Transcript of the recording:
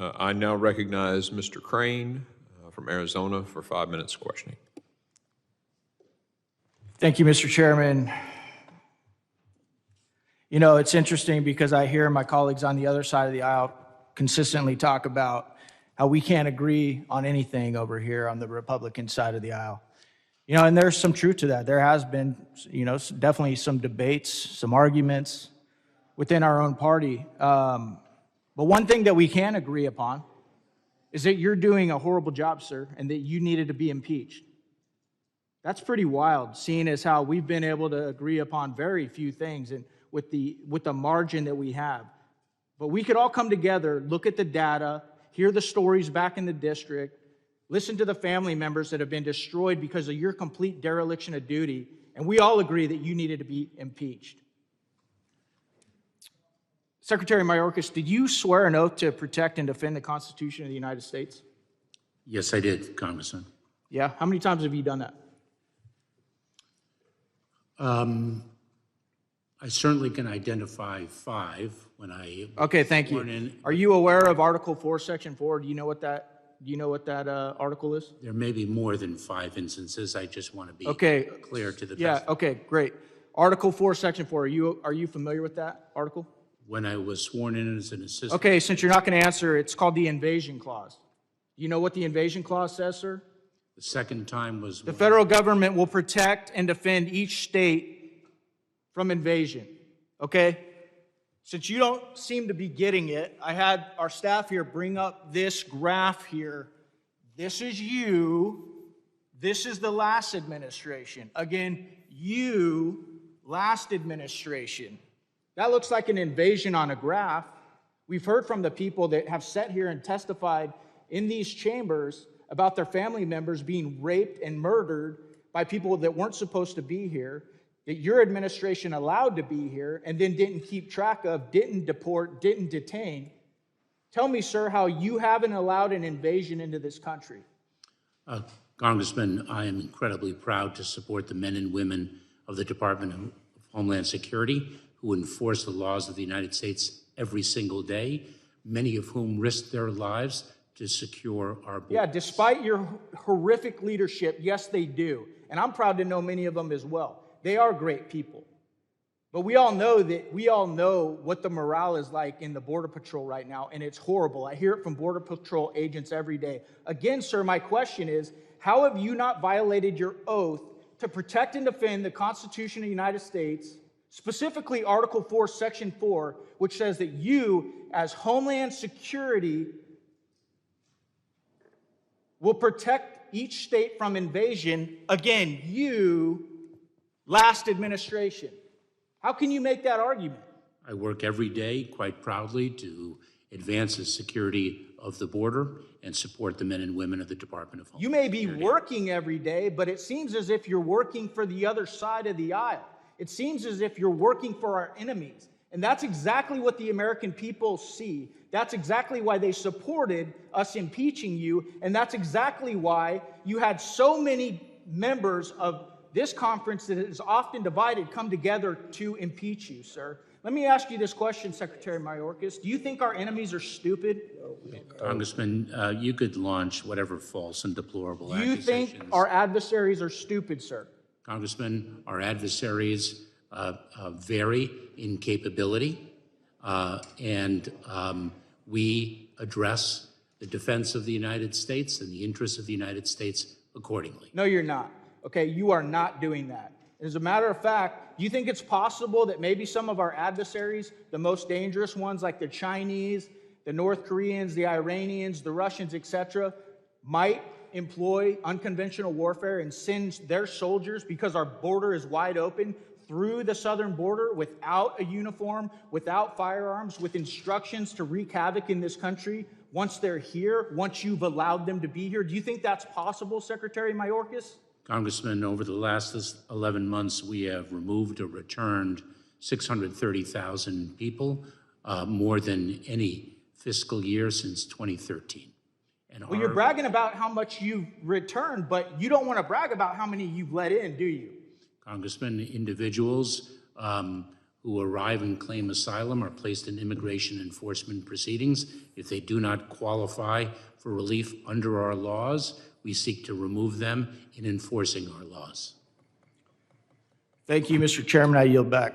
I now recognize Mr. Crane from Arizona for 5 minutes questioning. Thank you, Mr. Chairman. You know, it's interesting because I hear my colleagues on the other side of the aisle consistently talk about how we can't agree on anything over here on the Republican side of the aisle. You know, and there's some truth to that. There has been, you know, definitely some debates, some arguments within our own party. But one thing that we can agree upon is that you're doing a horrible job, sir, and that you needed to be impeached. That's pretty wild, seeing as how we've been able to agree upon very few things and with the margin that we have. But we could all come together, look at the data, hear the stories back in the district, listen to the family members that have been destroyed because of your complete dereliction of duty, and we all agree that you needed to be impeached. Secretary Mayorkas, did you swear an oath to protect and defend the Constitution of the United States? Yes, I did, Congressman. Yeah? How many times have you done that? I certainly can identify 5 when I Okay, thank you. in. Are you aware of Article 4, Section 4? Do you know what that article is? There may be more than 5 instances. I just want to be clear to the Yeah, best. okay, great. Article 4, Section 4, are you familiar with that article? When I was sworn in as an assistant. Okay, since you're not going to answer, it's called the Invasion Clause. Do you know what the Invasion Clause says, sir? The second time was The federal government will protect and defend each state from invasion, okay? Since you don't seem to be getting it, I had our staff here bring up this graph here. This is you. This is the last administration. Again, you, last administration. That looks like an invasion on a graph. We've heard from the people that have sat here and testified in these chambers about their family members being raped and murdered by people that weren't supposed to be here, that your administration allowed to be here and then didn't keep track of, didn't deport, didn't detain. Tell me, sir, how you haven't allowed an invasion into this country. Congressman, I am incredibly proud to support the men and women of the Department of Homeland Security who enforce the laws of the United States every single day, many of whom risk their lives to secure our borders. Yeah, despite your horrific leadership, yes, they do. And I'm proud to know many of them as well. They are great people. But we all know what the morale is like in the Border Patrol right now, and it's horrible. I hear it from Border Patrol agents every day. Again, sir, my question is, how have you not violated your oath to protect and defend the Constitution of the United States, specifically Article 4, Section 4, which says that you, as Homeland Security, will protect each state from invasion? Again, you, last administration. How can you make that argument? I work every day quite proudly to advance the security of the border and support the men and women of the Department of Homeland Security. You may be working every day, but it seems as if you're working for the other side of the aisle. It seems as if you're working for our enemies. And that's exactly what the American people see. That's exactly why they supported us impeaching you. And that's exactly why you had so many members of this conference that is often divided come together to impeach you, sir. Let me ask you this question, Secretary Mayorkas. Do you think our enemies are stupid? Congressman, you could launch whatever false and deplorable accusations. Do you think our adversaries are stupid, sir? Congressman, our adversaries vary in capability, and we address the defense of the United States and the interests of the United States accordingly. No, you're not. Okay, you are not doing that. As a matter of fact, do you think it's possible that maybe some of our adversaries, the most dangerous ones like the Chinese, the North Koreans, the Iranians, the Russians, etc., might employ unconventional warfare and send their soldiers, because our border is wide open, through the southern border without a uniform, without firearms, with instructions to wreak havoc in this country once they're here, once you've allowed them to be here? Do you think that's possible, Secretary Mayorkas? Congressman, over the last 11 months, we have removed or returned 630,000 people, more than any fiscal year since 2013. And well, you're bragging about how much you've returned, but you don't want to brag about how many you've let in, do you? Congressman, individuals who arrive and claim asylum are placed in immigration enforcement proceedings. If they do not qualify for relief under our laws, we seek to remove them in enforcing our laws. Thank you, Mr. Chairman. I yield back.